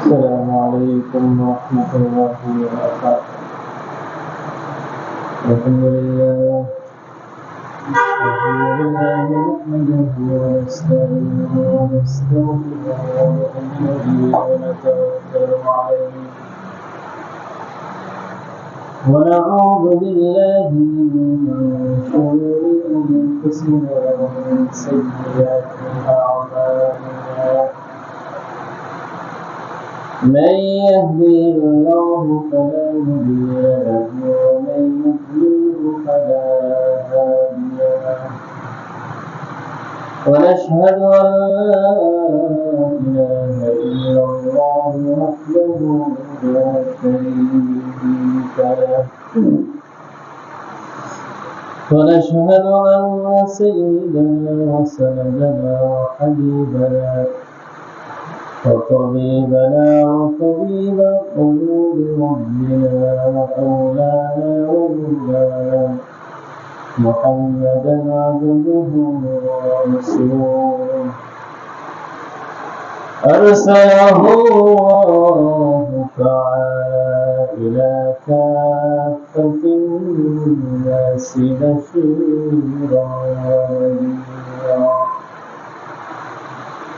السلام عليكم ورحمة الله وبركاته. الحمد لله نحمده ونستعينه ونستغفره ونؤمن به ونتوكل عليه ونعوذ بالله من شرور أنفسنا ومن سيئات أعمالنا. من يهده الله فلا مضل له ومن يضلل فلا هادي له. ونشهد أن لا إله إلا الله وحده لا شريك له. ونشهد أن سيدنا وسندنا وحبيبنا وطبيبنا وطبيب قلوب ربنا وأولانا ومولانا محمدا عبده ورسوله أرسله الله تعالى إلى كافة الناس بشيرا ونذيرا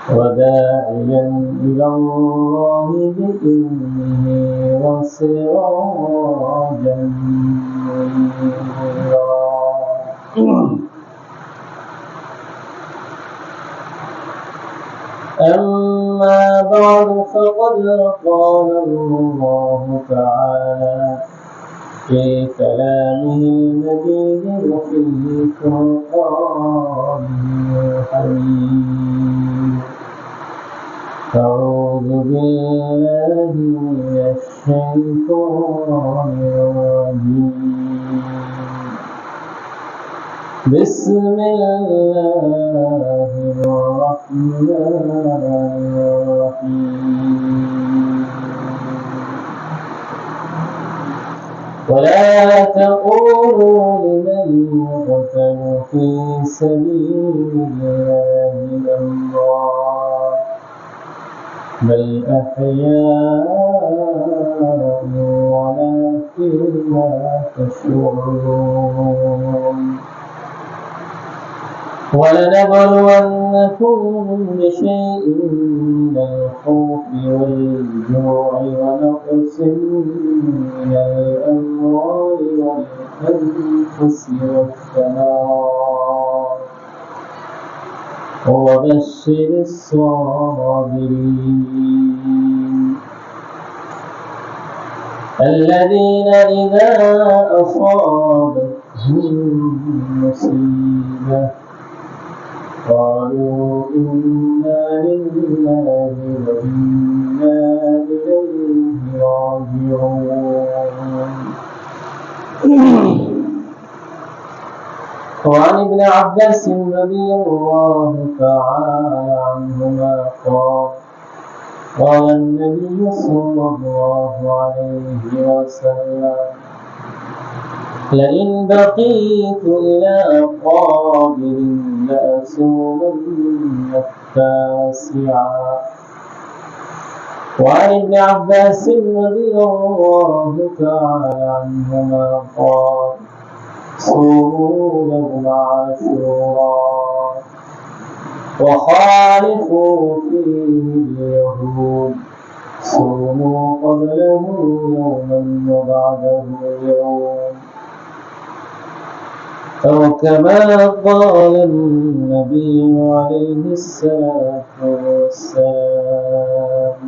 وداعيا إلى الله بإذنه وسراجا منيرا. أما بعد فقد قال الله تعالى في كلامه المجيد وفي فرقانه الحميد. أعوذ بالله من الشيطان الرجيم. بسم الله الرحمن الرحيم. ولا تقولوا لمن يقتل في سبيل الله أموات بل أحياء ولكن لا تشعرون. ولنبلونكم بشيء من الخوف والجوع ونقص من الأموال والأنفس والثمرات وبشر الصابرين الذين إذا أصابتهم مصيبة قالوا إنا لله وإنا إليه راجعون. وعن ابن عباس رضي الله تعالى عنهما قال النبي صلى الله عليه وسلم لئن بقيت إلى قابل لأصومن التاسعة. وعن ابن عباس رضي الله تعالى عنهما قال صوموا يوم عاشوراء وخالفوا فيه اليهود صوموا قبله يوما وبعده يوم أو كما قال النبي عليه الصلاة والسلام.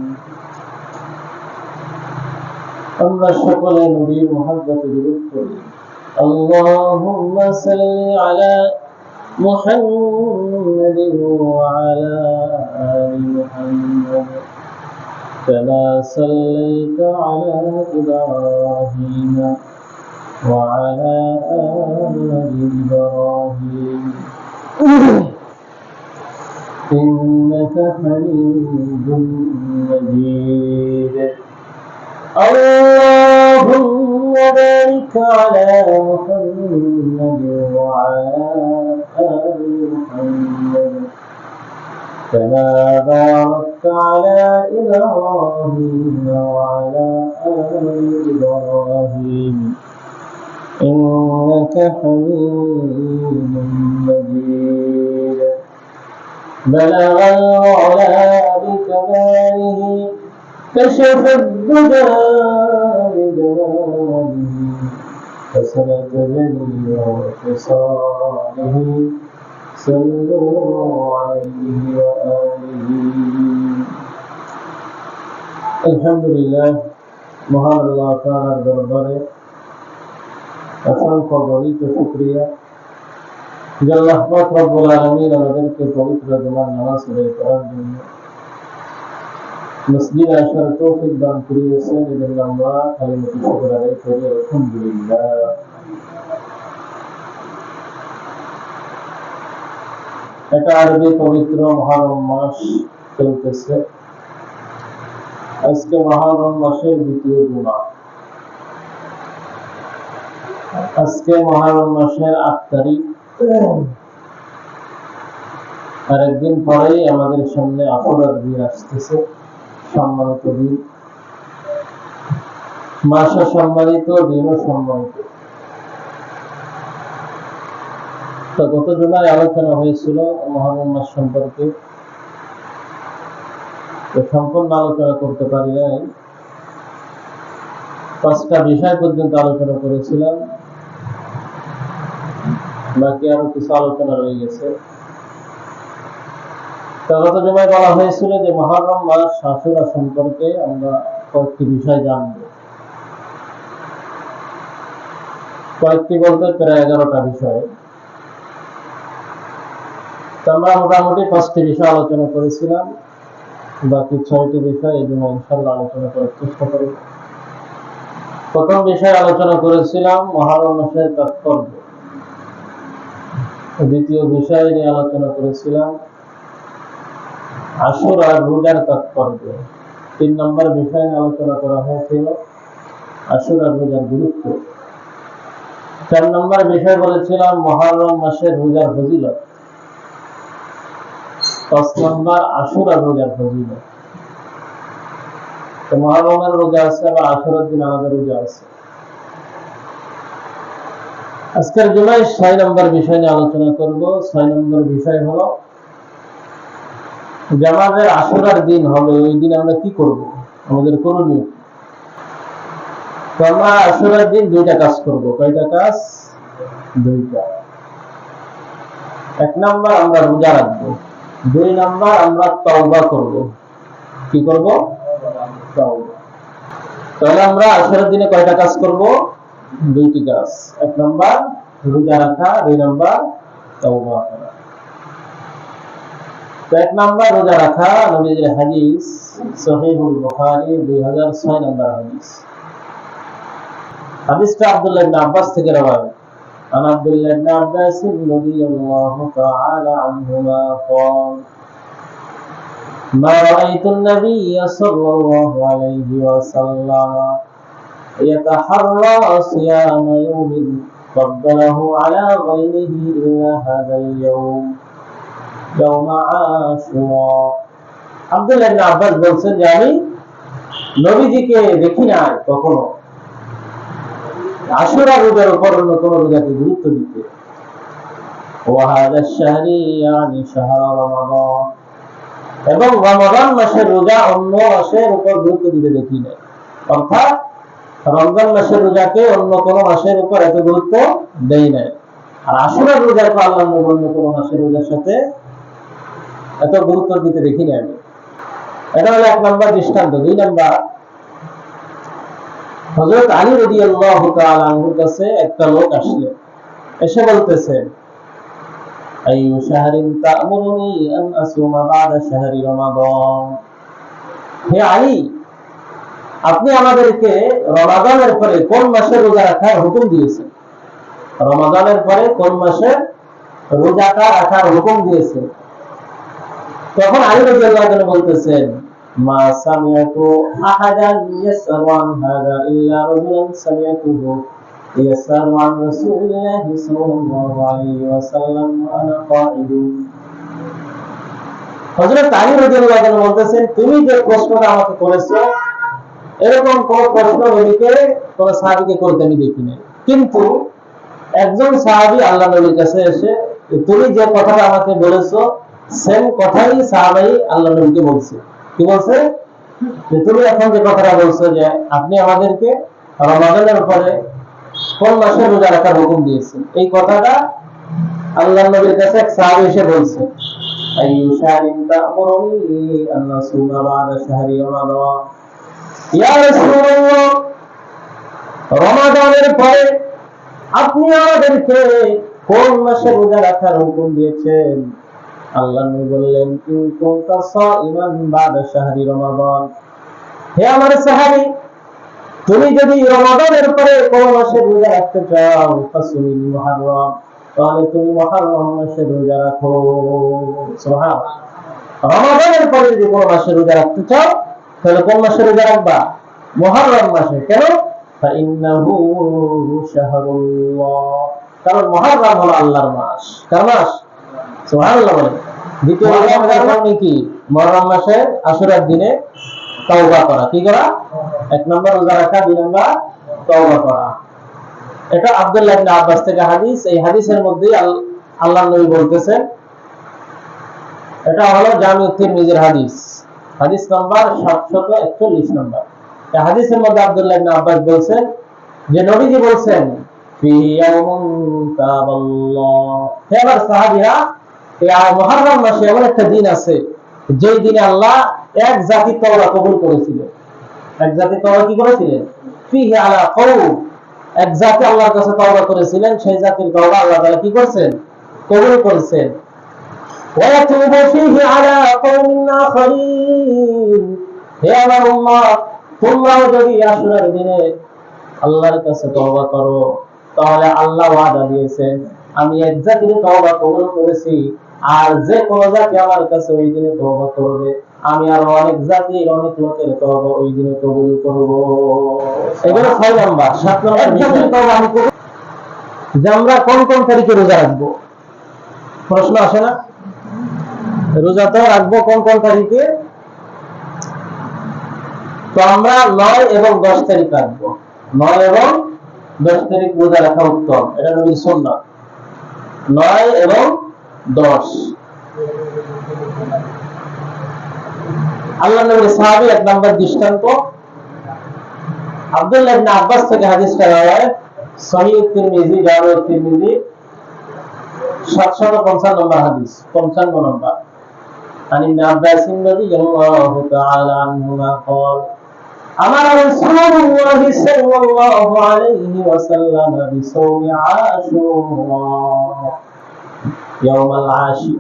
أما الشكر نبي محبة بالكل. اللهم صل على محمد وعلى آل محمد كما صليت على إبراهيم وعلى آل إبراهيم إنك حميد مجيد. اللهم بارك على محمد وعلى آل محمد كما باركت باركت على إبراهيم وعلى آل إبراهيم إنك حميد مجيد بلغ العلا بكماله كشف الدجى بجماله حسنت جميع خصاله صلوا عليه وآله الحمد لله মহান আল্লাহ তাআলার দরবারে অসংখ্য গণিত শুকরিয়া যে আল্লাহ পাক রব্বুল আলামিন আমাদেরকে পবিত্র জুমার নামাজ আদায় করার জন্য মসজিদে আসার তৌফিক দান করিয়েছেন। এজন্য আমরা কালিমাতুল শুকর আদায় করি আলহামদুলিল্লাহ। এটা আরবি পবিত্র মুহররম মাস চলতেছে। আজকে মুহররম মাসের দ্বিতীয় জুমা। আজকে মুহররম মাসের 8 তারিখ। আর একদিন পরেই আমাদের সামনে আশুরার দিন আসতেছে, সম্মানিত দিন। মাসও সম্মানিত, দিনও সম্মানিত। তো গত জুমায় আলোচনা হয়েছিল মুহররম মাস সম্পর্কে, সম্পূর্ণ আলোচনা করতে পারি নাই। 5টা বিষয় পর্যন্ত আলোচনা করেছিলাম, বাকি আরো কিছু আলোচনা রয়ে গেছে। গত জুমায় বলা হয়েছিল যে মুহররম মাস আশুরা সম্পর্কে আমরা কয়েকটি বিষয় জানব। কয়েকটি বলতে প্রায় 11টা বিষয়। আমরা মোটামুটি 5টি বিষয় আলোচনা করেছিলাম, বাকি 6টি বিষয় এই জন্য ইনশাআল্লাহ আলোচনা করার চেষ্টা করব। প্রথম বিষয় আলোচনা করেছিলাম মুহররম মাসের তাৎপর্য। দ্বিতীয় বিষয় নিয়ে আলোচনা করেছিলাম আশুরা রোজার তাৎপর্য। 3 নম্বর বিষয় নিয়ে আলোচনা করা হয়েছিল আশুরা রোজার গুরুত্ব। 4 নম্বর বিষয় বলেছিলাম মুহররম মাসের রোজার ফজিলত। 5 নম্বর আশুরা রোজার ফজিলত। তো মুহররমের রোজা আছে, আবার আশুরার দিন আমাদের রোজা আছে। আজকের জুমায় 6 নম্বর বিষয় নিয়ে আলোচনা করব। 6 নম্বর বিষয় হলো যে আমাদের আশুরার দিন হবে, ওই দিন আমরা কি করব, আমাদের করণীয়। তো আমরা আশুরার দিন 2টা কাজ করব। কয়টা কাজ? 2টা। 1 নম্বর আমরা রোজা রাখবো। 2 নম্বর আমরা তওবা করব। কি করব? তওবা। তাহলে আমরা আশুরার দিনে কয়টা কাজ করব? 2টি কাজ। 1 নম্বর রোজা রাখা, 2 নম্বর তওবা করা। তো 1 নম্বর রোজা রাখা, নবীর হাদিস সহিহুল বুখারী 2006 নম্বর হাদিস। হাদিসটা আব্দুল্লাহ ইবনে আব্বাস থেকে রওয়ায়াত। عن عبد الله بن عباس رضي الله تعالى عنهما قال ما رأيت النبي صلى الله عليه وسلم يتحرى صيام يوم فضله على غيره إلا هذا اليوم يوم عاشوراء। আব্দুল্লাহ ইবনে আব্বাস বলছেন যে আমি নবীজিকে দেখি নাই কখনো আশুরা রোজার উপর অন্য কোন রোজাকে গুরুত্ব দিতে। ওয়াহাদা শাহরি ইয়ানি শাহর রমাদান, এবং রমাদান মাসের রোজা অন্য মাসের উপর গুরুত্ব দিতে দেখি নাই। অর্থাৎ রমজান মাসের রোজাকে অন্য কোন মাসের উপর এত গুরুত্ব দেই নাই, আর আশুরা রোজাকে আল্লাহ অন্য কোন মাসের রোজার সাথে এত গুরুত্ব দিতে দেখি নাই আমি। এটা হলো 1 নম্বর দৃষ্টান্ত। 2 নম্বর, হযরত আলী রাদিয়াল্লাহু তাআলা আনহুর কাছে একটা লোক আসলে এসে বলতেছে আইয়ু শাহরিন তা'মুরুনি আন আসুমা বা'দা শাহরি রমাদান। হে আলী, আপনি আমাদেরকে রমাদানের পরে কোন মাসে রোজা রাখার হুকুম দিয়েছেন? রমাদানের পরে কোন মাসে রোজাটা রাখার হুকুম দিয়েছেন? তখন আলী রাদিয়াল্লাহু তাআলা বলতেছেন মা সামিআতু আহাদান ইয়াসআলু আন হাদা ইল্লা রাজুলান সামিআতুহু ইয়াসআলু আন রাসূলিল্লাহি সাল্লাল্লাহু আলাইহি ওয়াসাল্লাম ওয়া আনা কাঈদুন। হযরত আলী রাদিয়াল্লাহু আনহু বলতেছেন, তুমি যে প্রশ্নটা আমাকে করেছো এরকম কোন প্রশ্ন নবীকে কোন সাহাবীকে করতে আমি দেখিনি। কিন্তু একজন সাহাবী আল্লাহ নবীর কাছে এসে তুমি যে কথাটা আমাকে বলেছো সেম কথাই সাহাবী আল্লাহ নবীকে বলছে। কি বলছে? যে তুমি এখন যে কথাটা বলছো যে আপনি আমাদেরকে রমাদানের পরে কোন মাসে রোজা রাখার হুকুম দিয়েছেন, এই কথাটা আল্লাহ নবীর কাছে এক সাহাবী এসে বলছে, আইয়ু শাহরিন তা'মুরুনি আন নাসুমা বা'দা শাহরি রমাদান, ইয়া রাসূলুল্লাহ, রমাদানের পরে আপনি আমাদেরকে কোন মাসে রোজা রাখার হুকুম দিয়েছেন? আল্লাহ নবী বললেন, ইন কুনতা সাইমান বা'দা শাহরি রমাদান, হে আমার সাহাবী, তুমি যদি রমাদানের পরে কোন মাসে রোজা রাখতে চাও ফাসুমিল মুহাররম, তাহলে তুমি মুহাররম মাসে রোজা রাখো। সুবহানাল্লাহ। রমাদানের পরে যদি কোন মাসে রোজা রাখতে চাও তাহলে কোন মাসে রোজা রাখবা? মুহাররম মাসে। কেন? ফাইন্নাহু শাহরুল্লাহ, কারণ মুহাররম হলো আল্লাহর মাস। কার মাস? সুবহানাল্লাহ বলেন। দ্বিতীয় কারণ কি? মুহররম মাসে আশুরার দিনে তওবা করা। কি করা? এক নম্বর রোজা রাখা, দুই নম্বর তওবা করা। এটা আব্দুল্লাহ ইবনে আব্বাস থেকে হাদিস। এই হাদিসের মধ্যে আল্লাহর নবী বলতেছেন, এটা হলো জামিউত তিরমিজির হাদিস, হাদিস নাম্বার 741 নম্বর। এই হাদিসের মধ্যে আব্দুল্লাহ ইবনে আব্বাস বলছেন যে নবীজি বলছেন, ফি ইয়াউমুন তাবাল্লাহ, হে আমার সাহাবীরা, এই মুহররম মাসে এমন একটা দিন আছে যেই দিনে আল্লাহ এক জাতির তওবা কবুল করেছিলেন। এক জাতির তওবা কি করেছিলেন? ফিহি আলা কওম, এক জাতি আল্লাহর কাছে তওবা করেছিলেন, সেই জাতির তওবা আল্লাহ তাআলা কি করেছেন? কবুল করেছেন। ওয়া ইয়াতুবু ফিহি আলা কওমিন আখারিন, হে আমার উম্মত, তোমরাও যদি আশুরার দিনে আল্লাহর কাছে তওবা করো তাহলে আল্লাহ ওয়াদা দিয়েছেন, আমি এক জাতির তওবা কবুল করেছি, আর যে কোন জাতি আমার কাছে ওই দিনে তওবা করবে আমি আরো অনেক জাতির অনেক লোকের তওবা ওই দিনে কবুল করব। এগুলো 6 নাম্বার। 7 নাম্বার জাতির তওবা আমি কবুল, যে আমরা কোন কোন তারিখে রোজা রাখবো? প্রশ্ন আসে না? রোজা তো রাখবো কোন কোন তারিখে? তো আমরা 9 এবং 10 তারিখ রাখবো। 9 এবং 10 তারিখ রোজা রাখা উত্তম, এটা নবীর সুন্নাত। 9 এবং 10। আল্লাহ নবীর সাহাবী এক নম্বর দৃষ্টান্ত, আব্দুল্লাহ ইবনে আব্বাস থেকে হাদিসটা রাওয়ায়াত, সহিহ তিরমিজি, জামিউ তিরমিজি 755 নম্বর হাদিস, 55 নম্বর। عن ابن عباس رضي الله تعالى عنهما قال أمر رسول الله صلى الله عليه وسلم بصوم عاشوراء يوم العاشر।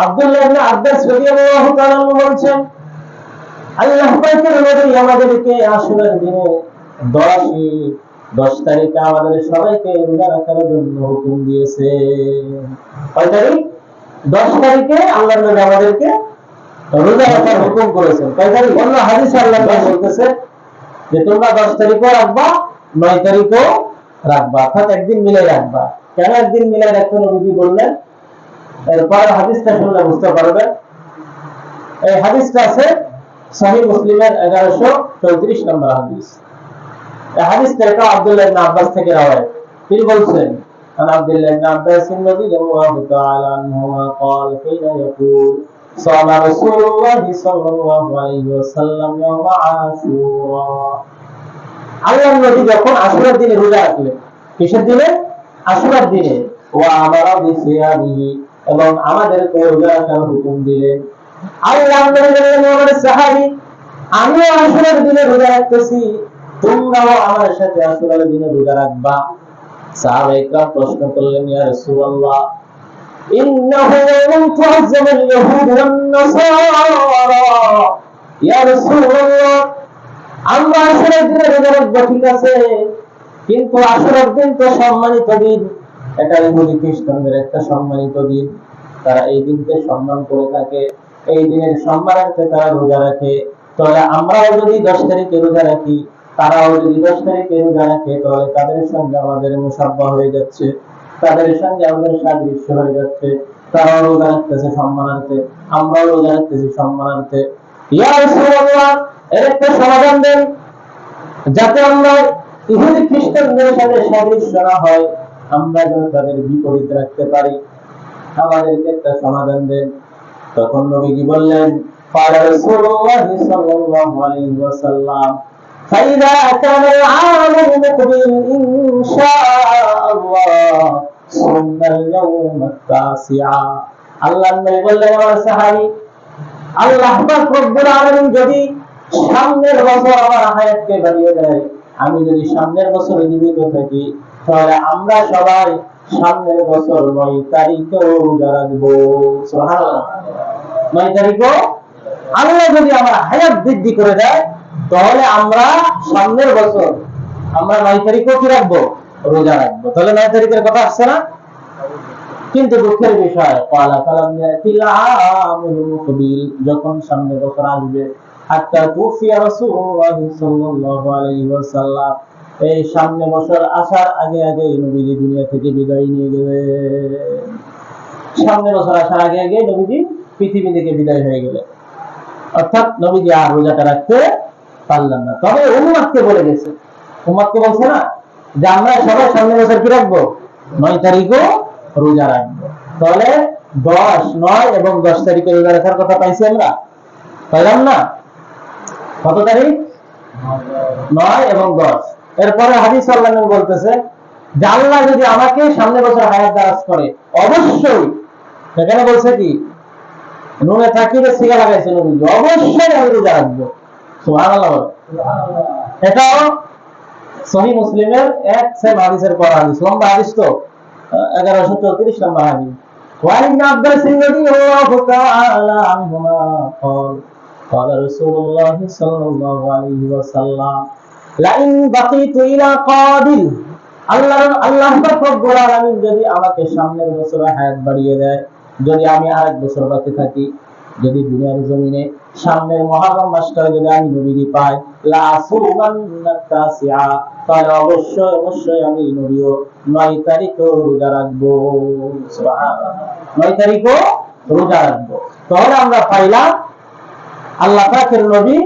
আব্দুল্লাহ ইবনে আব্বাস রাদিয়াল্লাহু তাআলা বলেন, আল্লাহ পাকের নবী আমাদেরকে আশুরার দিনে 10 তারিখে আমাদের সবাইকে রোজা রাখার জন্য হুকুম দিয়েছে। কয় তারিখ? 10 তারিখে আল্লাহর নবী আমাদেরকে রোজা রাখার হুকুম করেছেন। কয় তারিখ? অন্য হাদিসে আল্লাহ বলতেছে যে তোমরা 10 তারিখও রাখবা, 9 তারিখও রাখবা, অর্থাৎ একদিন মিলে রাখবা। কেন একদিন মিলে রাখতে নবী বললেন? এরপর হাদিসটা শুনলে বুঝতে পারবেন। এই হাদিসটা আছে সহিহ মুসলিমের 1134 নম্বর হাদিস। এই হাদিসটা এটা আব্দুল্লাহ ইবনে আব্বাস থেকে রাওয়ায়াত। তিনি বলছেন, عن عبد الله بن عباس رضي الله تعالى عنهما قال حين يقول صام رسول الله صلى الله عليه وسلم يوم عاشوراء, আল্লাহর নবী যখন আশুরার দিনে রোজা রাখলেন। কিসের দিনে? আশুরার দিনে। ওয়া আমারা বিসিয়ামিহি, এবং আমাদেরকে রোজা রাখার হুকুম দিলেন। আল্লাহর নবী বললেন, আমার সাহাবী, আমিও আশুরার দিনে রোজা রাখতেছি, তোমরাও আমার সাথে আশুরার দিনে রোজা রাখবা। সাহাবায়ে কেরাম প্রশ্ন করলেন, ইয়া রাসূলুল্লাহ, ইন্নাহু ইয়াউমুন তু'আজ্জামুল ইয়াহুদ ওয়ান নাসারা, ইয়া রাসূলুল্লাহ, আমরা আশুরার দিনে রোজা রাখবো ঠিক আছে, কিন্তু আশুরার দিন তো সম্মানিত দিন, এটা ইহুদি খ্রিস্টানদের একটা সম্মানিত দিন, তারা এই দিনকে সম্মান করে থাকে, এই দিনের সম্মানার্থে তারা রোজা রাখে। তাহলে আমরাও যদি 10 তারিখে রোজা রাখি, তারাও যদি 10 তারিখে রোজা রাখে, তাহলে তাদের সঙ্গে আমাদের মুসাব্বাহ হয়ে যাচ্ছে, তাদের সঙ্গে আমাদের সাদৃশ্য হয়ে যাচ্ছে। তারাও রোজা রাখতেছে সম্মানার্থে, আমরাও রোজা রাখতেছি সম্মানার্থে। ইয়া রাসূলুল্লাহ, এর একটা সমাধান দেন যাতে আমরা ইহুদি খ্রিস্টানদের সাথে সাদৃশ্য না হয়, আমরা যেন তাদের বিপরীত রাখতে পারি, আমাদেরকে একটা সমাধান দেন। তখন নবীজি বললেন, قال رسول الله صلى الله عليه وسلم فإذا كان العام المقبل إن شاء الله صمنا اليوم التاسع। আল্লাহ নবী বললেন, আমার সাহাবী, আল্লাহ পাক রব্বুল আলামিন যদি সামনের বছর আমার হায়াতকে বাড়িয়ে দেয়, আমি যদি সামনের বছর জীবিত থাকি, তাহলে আমরা সবাই সামনের বছর 9 তারিখেও রোজা রাখবো। সুবহানাল্লাহ। 9 তারিখও আল্লাহ যদি আমার হায়াত বৃদ্ধি করে দেয়, তাহলে আমরা সামনের বছর আমরা 9 তারিখও কি রাখবো? রোজা রাখবো। তাহলে 9 তারিখের কথা আসছে না? কিন্তু দুঃখের বিষয়, যখন সামনের বছর আসবে, এই সামনে বছর আসার আগে আগে নবীজি দুনিয়া থেকে বিদায় নিয়ে গেলেন। সামনে বছর আসার আগে আগে নবীজি পৃথিবী থেকে বিদায় হয়ে গেলেন, অর্থাৎ নবীজি আর রোজাটা রাখতে পারলেন না। তবে উম্মতকে বলে গেছে, উম্মতকে বলছে না যে আমরা সবাই সামনে বছর কি রাখবো? 9 তারিখও রোজা রাখবো। তাহলে 10, 9 এবং 10 তারিখে রোজা রাখার কথা পাইছি আমরা? পাইলাম না? কত তারিখ? 9 এবং 10। এরপরে হাদিস আল্লাহ নবী বলতেছে যে আল্লাহ যদি আমাকে সামনে বছর হায়াত দারাজ করে, অবশ্যই, সেখানে বলছে কি, নুনে তাকিদে সিগা লাগাইছে নবী, অবশ্যই আমি রোজা রাখবো। সুবহানাল্লাহ। এটাও সহিহ মুসলিমের এক সেম হাদিসের পর হাদিস, লম্বা হাদিস তো, 1134 নম্বর হাদিস। وعن ابن عباس رضي الله تعالى عنهما قال قال رسول الله صلى الله عليه وسلم لئن بقيت إلى قادر আল্লাহ রব্বুল আলামিন যদি আমাকে সামনের বছরে হায়াত বাড়িয়ে দেয়, যদি আমি আরেক বছর বাকি থাকি, যদি দুনিয়ার জমিনে সামনের মুহররম মাসটারে যদি আমি নবীজি পাই, লা আসুমান্না তাসিআ, তাহলে অবশ্যই অবশ্যই আমি নবীও 9 তারিখও রোজা রাখবো। সুবহানাল্লাহ। 9 তারিখও রোজা রাখবো। তাহলে আমরা পাইলাম আল্লাহ পাকের নবী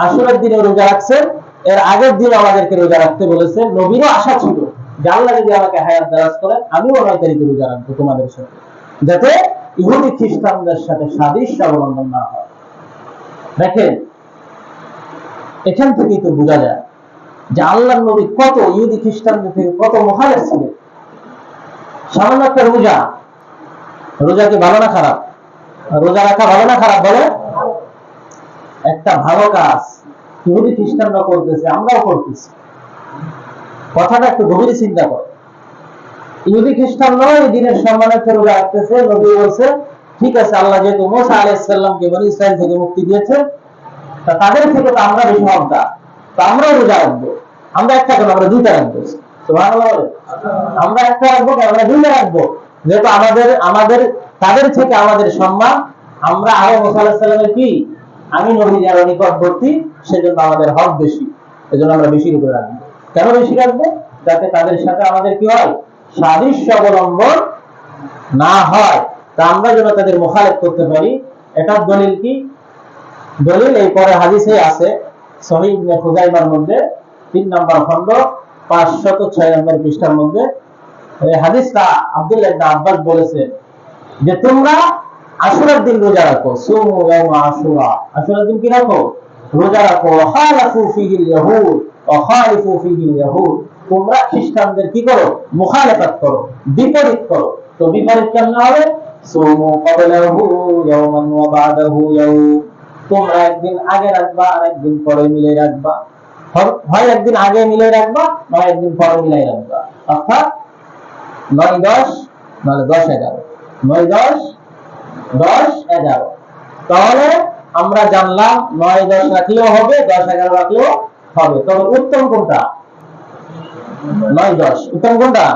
আশুরার দিনে রোজা রাখছেন, এর আগের দিন আমাদেরকে রোজা রাখতে বলেছেন। নবীরও আশা ছিল যে আল্লাহ যদি আমাকে হায়াত দারাজ করেন, আমিও 9 তারিখে রোজা রাখবো তোমাদের সাথে, যাতে ইহুদি খ্রিস্টানদের সাথে সাদৃশ্য অবলম্বন না হয়। দেখেন, এখান থেকেই তো বোঝা যায় যে আল্লাহর নবী কত ইহুদি খ্রিস্টানদের থেকে কত মুখালেফ ছিলেন। সামান্য একটা রোজা, রোজা কি ভালো না খারাপ? রোজা রাখা ভালো না খারাপ? বলে, একটা ভালো কাজ ইহুদি খ্রিস্টানরা করতেছে, আমরাও করতেছি। কথাটা একটু গভীরে চিন্তা করো। ইহুদি খ্রিস্টান নয়, দিনের সম্মানার্থে রোজা রাখতেছে। নবী বলছে, ঠিক আছে, আল্লাহ যেহেতু মুসা আলাইহিস সালামকে বনী ইসরাইল থেকে মুক্তি দিয়েছে, তা তাদের থেকে তো আমরা বেশি হকদার, তো আমরাও রোজা রাখবো। আমরা একটা কেন, আমরা 2টা রাখবো। সুবহানাল্লাহ। আমরা একটা রাখবো কেন, আমরা 2টা রাখবো, যেহেতু আমাদের তাদের থেকে আমাদের সম্মান, আমরা আরো মুসা আলাইহিস সালামের কি, আমি নবীর আরো নিকটবর্তী, সেজন্য আমাদের হক বেশি, এজন্য আমরা বেশি করে রাখবো। কেন বেশি রাখবো? যাতে তাদের সাথে আমাদের কি হয়, সাদৃশ্য অবলম্বন না হয়, তা আমরা যেন তাদের মুখালেফ করতে পারি। এটার দলিল কি? দলিল এই পরে হাদিসে আছে, সহিহ ইবনে খুজাইমার মধ্যে 3 নম্বর খণ্ড 506 নম্বর পৃষ্ঠার মধ্যে এই হাদিসটা আব্দুল্লাহ ইবনে আব্বাস বলেছেন যে তোমরা আশুরার দিন রোজা রাখো, সুমু ইয়াউমা আশুরা, আশুরার দিন কি রাখো? রোজা রাখো। খালাফু ফিহিল ইয়াহুদ ওয়া খালিফু ফিহিল ইয়াহুদ, তোমরা খ্রিস্টানদের কি করো? মুখালেফাত করো, বিপরীত করো। তো বিপরীত কেমন হবে? সুমু ক্বাবলাহু ইয়াওমান ওয়া বা'দাহু ইয়াওম, তোমরা একদিন আগে রাখবা আর একদিন পরে মিলে রাখবা, হয় একদিন আগে মিলে রাখবা, নয় একদিন পরে মিলে রাখবা। অর্থাৎ 9-10 মানে 10-11, 9-10, 10-11। তাহলে আমরা জানলাম 9-10 রাখলেও হবে, 10-11 রাখলেও হবে। তবে উত্তম কোনটা? 9-10 উত্তম কোনটা?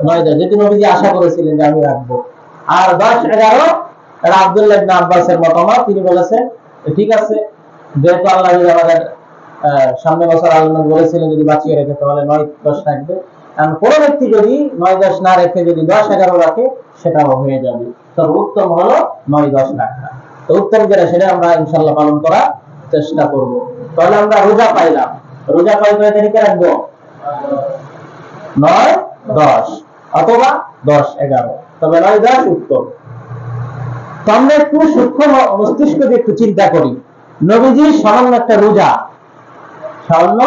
9-10, যেটি নবীজি আশা করেছিলেন যে আমি রাখবো। আর 10-11 এটা আব্দুল্লাহ ইবনে আব্বাসের মতামত। তিনি বলেছেন ঠিক আছে, যেহেতু আল্লাহ আমাদের সামনে বছর আল্লাহ বলেছিলেন যদি বাঁচিয়ে রেখে, তাহলে 9-10 রাখবে। কোন ব্যক্তি যদি 9-10 না রেখে যদি 10-11 রাখে সেটাও হয়ে যাবে। তবে উত্তম হলো 9-10 রাখা। তো উত্তম যেটা সেটা আমরা ইনশাআল্লাহ পালন করার চেষ্টা করব। তাহলে আমরা রোজা পাইলাম, রোজা পাই কয় তারিখে রাখবো? 9-10 অথবা 10-11, তবে 9-10 উত্তম। তো আমরা একটু সূক্ষ্ম মস্তিষ্ক দিয়ে একটু চিন্তা করি, নবীজির সামান্য একটা রোজা, সামান্য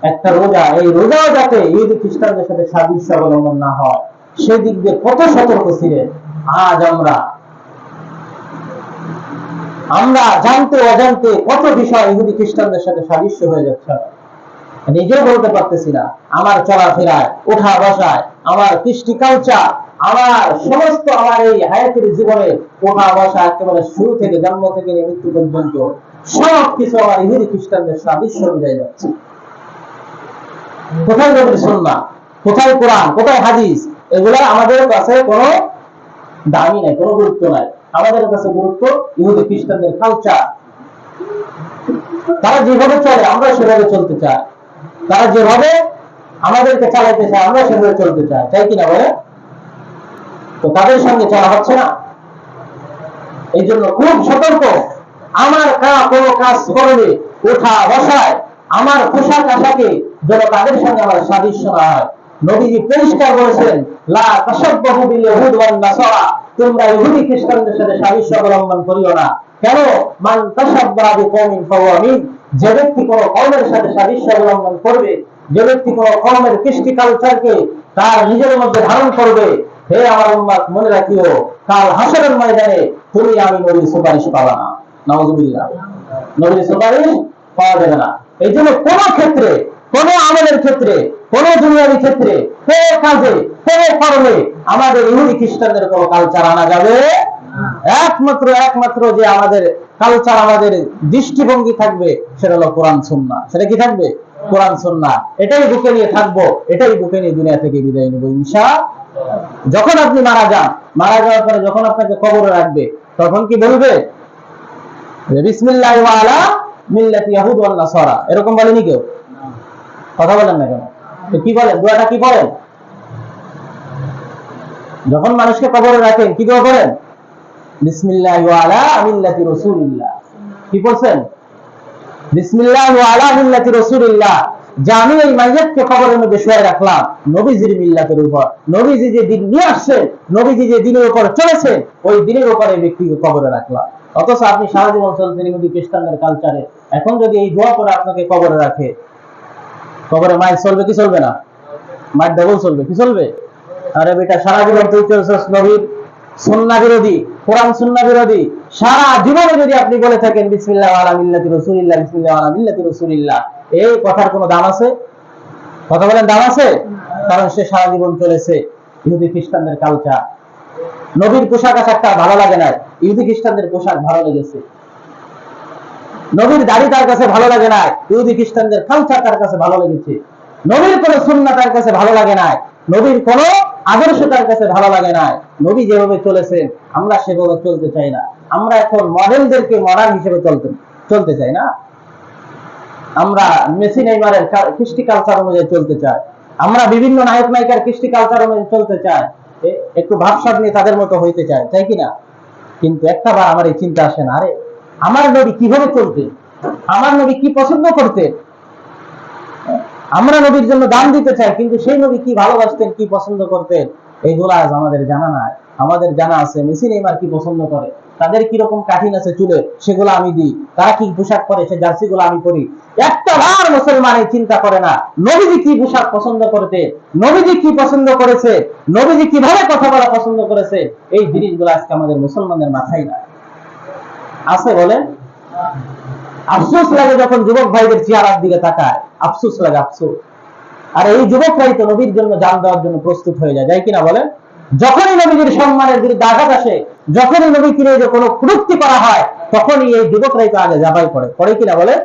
একটা রোজা, এই রোজাও যাতে ইহুদি খ্রিস্টানদের সাথে সাদৃশ্য অবলম্বন না হয় সেই দিক দিয়ে কত সতর্ক ছিলেন। আজ আমরা জানতে অজান্তে কত বিষয় ইহুদি খ্রিস্টানদের সাথে সাদৃশ্য হয়ে যাচ্ছে, নিজেও বলতে পারতেছি না। আমার চলাফেরায়, ওঠা বসায়, আমার কৃষ্টি কালচার, আমার সমস্ত আমার এই হায়াতের জীবনে ওঠা বসা একেবারে শুরু থেকে জন্ম থেকে মৃত্যু পর্যন্ত সব কিছু আমার ইহুদি খ্রিস্টানদের সাদৃশ্য অনুযায়ী যাচ্ছে। কোথায় নবীর সুন্নাহ, কোথায় কোরআন, কোথায় হাদিস, এগুলা আমাদের কাছে কোনো দামি নাই, কোনো গুরুত্ব নাই। আমাদের কাছে গুরুত্ব ইহুদি খ্রিস্টানদের কালচার। তারা যেভাবে চলে আমরা সেভাবে চলতে চাই, তারা যেভাবে আমাদেরকে চালাইতে চায় আমরা সেভাবে চলতে চাই, চাই কিনা বলে? তো তাদের সঙ্গে চলা হচ্ছে না। এই জন্য খুব সতর্ক। আমার কোনো কাজ করলে ওঠা বসায়, আমার পোশাক আশাকে যেন তাদের সঙ্গে আমার সাদৃশ্য না হয়। নবীজি পরিষ্কার বলেছেন, লা তাশাব্বাহু বিল ইয়াহুদ ওয়ান নাসারা, তোমরা ইহুদি খ্রিস্টানদের সাথে সাদৃশ্য অবলম্বন করিও না। কেন? মান তাশাব্বাহা বিকওমিন ফাহুয়া মিন, যে ব্যক্তি কোনো কওমের সাথে সাদৃশ্য অবলম্বন করবে, যে ব্যক্তি কোনো কওমের কৃষ্টি কালচারকে তার নিজের মধ্যে ধারণ করবে, হে আমার উম্মত মনে রাখিও, কাল হাসরের ময়দানে তুমি আমি নবীর সুপারিশ পাবা না। নাউযুবিল্লাহ, নবীর সুপারিশ পাওয়া যাবে না। এই জন্য কোন ক্ষেত্রে, কোন আমলের ক্ষেত্রে, কোন দুনিয়াবি ক্ষেত্রে, কোন কাজে, কোন কর্মে আমাদের ইহুদি খ্রিস্টানদের কোন কালচার আনা যাবে একমাত্র যে আমাদের কালচার, আমাদের দৃষ্টিভঙ্গি থাকবে সেটা হলো কোরআন সুন্নাহ। সেটা কি থাকবে? কোরআন সুন্নাহ। এটাই বুকে নিয়ে থাকবো, এটাই বুকে নিয়ে দুনিয়া থেকে বিদায় নেব ইনশাআল্লাহ। যখন আপনি মারা যান, মারা যাওয়ার পরে যখন আপনাকে কবরে রাখবে, তখন কি বলবে? বিসমিল্লাহ ওয়া আলা মিল্লাতি ইয়াহুদ ওয়ান নাসারা, এরকম বলেনি কেউ? কথা বলেন না কেন? তো কি বলেন? দোয়াটা কি পড়েন? যখন মানুষকে কবরে রাখেন কি দোয়া করেন? বিসমিল্লাহ ওয়া আলা মিল্লাতি রাসূলিল্লাহ। কি পড়ছেন? বিসমিল্লাহ ওয়া আলা মিল্লাতি রাসূলিল্লাহ, যে আমি এই মাইয়াতকে কবরের মধ্যে শুয়ে রাখলাম নবীজির মিল্লাতের উপর। নবীজি যে দিন নিয়ে আসছেন, নবীজি যে দিনের উপর চলেছেন, ওই দিনের উপরে ব্যক্তিকে কবরে রাখলাম। অথচ আপনি সারা জীবন চলছেন ইহুদি খ্রিস্টানদের কালচারে। এখন যদি এই দোয়া করে আপনাকে কবরে রাখে, কবরে মায়ের চলবে কি চলবে না? মায়ের ডবল চলবে কি চলবে? আরে বেটা, সারা জীবন তুই চলছিস নবীর সুন্নাহ বিরোধী, কোরআন সুন্নাহ বিরোধী। সারা জীবনে যদি আপনি বলে থাকেন বিসমিল্লাহ ওয়া আলা মিল্লাতি রাসূলিল্লাহ, বিসমিল্লাহ ওয়া আলা মিল্লাতি রাসূলিল্লাহ, এই কথার কোনো দাম আছে? কথা বলেন, দাম আছে? কারণ সে সারা জীবন চলেছে ইহুদি খ্রিস্টানদের কালচার। নবীর পোশাক আশাকটা ভালো লাগে না, ইহুদি খ্রিস্টানদের পোশাক ভালো লেগেছে। নবীর দাড়ি তার কাছে ভালো লাগে না, ইহুদি খ্রিস্টানদের কালচার তার কাছে ভালো লেগেছে। নবীর কোন সুন্নাহ তার কাছে ভালো লাগে না, নবীর কোন আদর্শ তার কাছে ভালো লাগে না। নবী যেভাবে চলেছেন আমরা সেভাবে চলতে চাই না। আমরা এখন মডেলদেরকে মডার্ন হিসেবে চলতে চাই না। আমরা মেসি নেইমারের কৃষ্টি কালচার অনুযায়ী চলতে চাই, আমরা বিভিন্ন নায়ক নায়িকার কৃষ্টি কালচার অনুযায়ী চলতে চাই, একটু ভাবসাব নিয়ে তাদের মতো হইতে চাই, চাই কিনা? কিন্তু একটা বার আমার এই চিন্তা আসে না, আরে আমার নবী কিভাবে চলতেন, আমার নবী কি পছন্দ করতেন। আমরা নবীর জন্য দান দিতে চাই, কিন্তু সেই নবী কি ভালোবাসতেন, কি পছন্দ করতেন, এইগুলো আজ আমাদের জানা নাই। আমাদের জানা আছে মেসি নেইমার কি পছন্দ করে, তাদের কি রকম কাঠিন আছে চুলে, সেগুলো আমি দিই, তারা কি পোশাক পরে সেই জার্সি গুলো আমি পরি। একটা বার মুসলমান চিন্তা করে না নবীজি কি পোশাক পছন্দ করতে, নবীজি কি পছন্দ করেছে, নবীজি কিভাবে কথা বলা পছন্দ করেছে, এই জিনিসগুলো আজকে আমাদের মুসলমানদের মাথায় নাই। আছে বলে? আফসোস লাগে যখন যুবক ভাইদের চেহারার দিকে তাকায়, আফসোস লাগে, আফসোস। আর এই যুবকরাই তো নবীর জন্য জান দেওয়ার জন্য প্রস্তুত হয়ে যায়, যাই কিনা বলে? যখনই নবীর সম্মানের বিরুদ্ধে আঘাত আসে, যখনই নবীকে নিয়ে কোনো কটূক্তি করা হয়, তখনই এই যুবকরাই তো আগে ঝাঁপাই পড়ে, পড়ে কিনা বলে?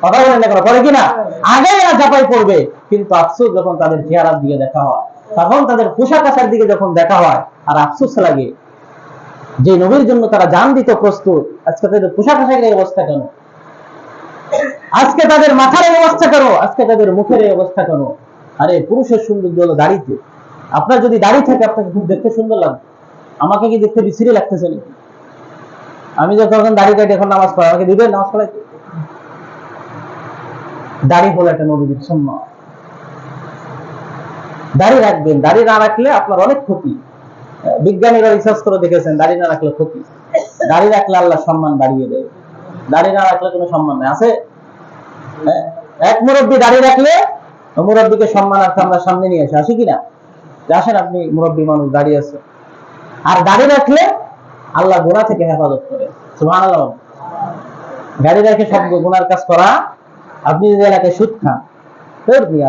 কথা বলেন না কেন? পড়ে কিনা? আগে এরা ঝাঁপাই পড়বে। কিন্তু আফসোস যখন তাদের চেহারার দিকে দেখা হয়, তখন তাদের পোশাক আশার দিকে যখন দেখা হয়, আর আফসোস লাগে যে নবীর জন্য তারা জান দিতে প্রস্তুত, আজকে তাদের পোশাক আশাকের এই অবস্থা কেন? আজকে তাদের মাথার এই অবস্থা কেন? আজকে তাদের মুখের এই অবস্থা কেন? আরে পুরুষের সৌন্দর্য হলো দাড়িতে। আপনার যদি দাড়ি থাকে আপনাকে খুব দেখতে সুন্দর লাগবে। আমাকে কি দেখতে বিশ্রী লাগতেছে নাকি? আমি যখন দাড়ি কাটি এখন নামাজ পড়াই, আমাকে দিবেন নামাজ পড়াইতে? দাড়ি হলো একটা নবীর সুন্নাত। দাড়ি রাখবেন, দাড়ি না রাখলে আপনার অনেক ক্ষতি। বিজ্ঞানীরা রিসার্চ করে দেখেছেন দাড়ি না রাখলে ক্ষতি। দাড়ি রাখলে আল্লাহ সম্মান বাড়িয়ে দেয়, দাড়ি না রাখলে কোনো সম্মান নেই। আছে এক মুরব্বী দাড়ি রাখলে মুরব্বীকে সম্মানার্থে আমরা সামনে নিয়ে আসি, আসি কিনা? আসেন আপনি মুরব্বী মানুষ, দাড়ি আছে। আর দাড়ি রাখলে আল্লাহ গুনাহ থেকে হেফাজত করে। সুবহানাল্লাহ। দাড়ি রেখে সব গুনার কাজ করা। আপনি যদি এলাকায় সুদ খান,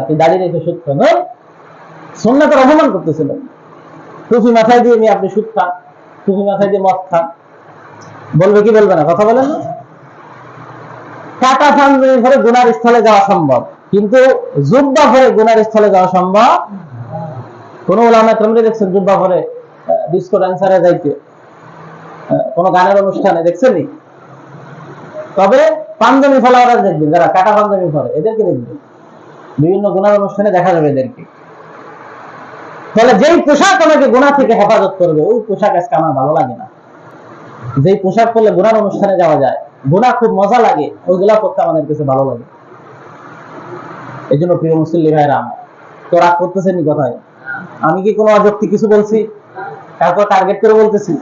আপনি দাড়ি রেখে সুদ খান, সুন্নাতের অপমান করতেছিলেন। টুপি মাথায় দিয়ে নিয়ে আপনি সুদ খান, টুপি মাথায় দিয়ে মদ খান, বলবে কি বলবে না? কথা বলেন। কাটা পাঞ্জাবি পরে গুনার স্থলে যাওয়া সম্ভব, কিন্তু জুব্বা পরে গুনার স্থলে যাওয়া সম্ভব। কোন ওলামা কেরাম দেখছেন জুব্বা পরে ডিস্কো ডান্সারে যাইতে, কোন গানের অনুষ্ঠানে দেখছেন নি? তবে পাঞ্জাবি ফলাওয়ারা দেখবেন, যারা কাটা পাঞ্জাবি পরে এদেরকে দেখবেন, বিভিন্ন গুনার অনুষ্ঠানে দেখা যাবে এদেরকে। তাহলে যেই পোশাক আমাকে গুনাহ থেকে হেফাজত করবে, ওই পোশাক আজকে আমার ভালো লাগে না। যেই পোশাক পরলে গুনার অনুষ্ঠানে যাওয়া যায়, গুনাহ খুব মজা লাগে, ওইগুলা করতে আমাদের কাছে ভালো লাগে। এই জন্য প্রিয় মুসল্লি ভাইরা, তো রাগ করতেছেন নি কথায়? আমি কি কোনো অযৌক্তিক কিছু বলছি? তারপর টার্গেট করে বলতেছি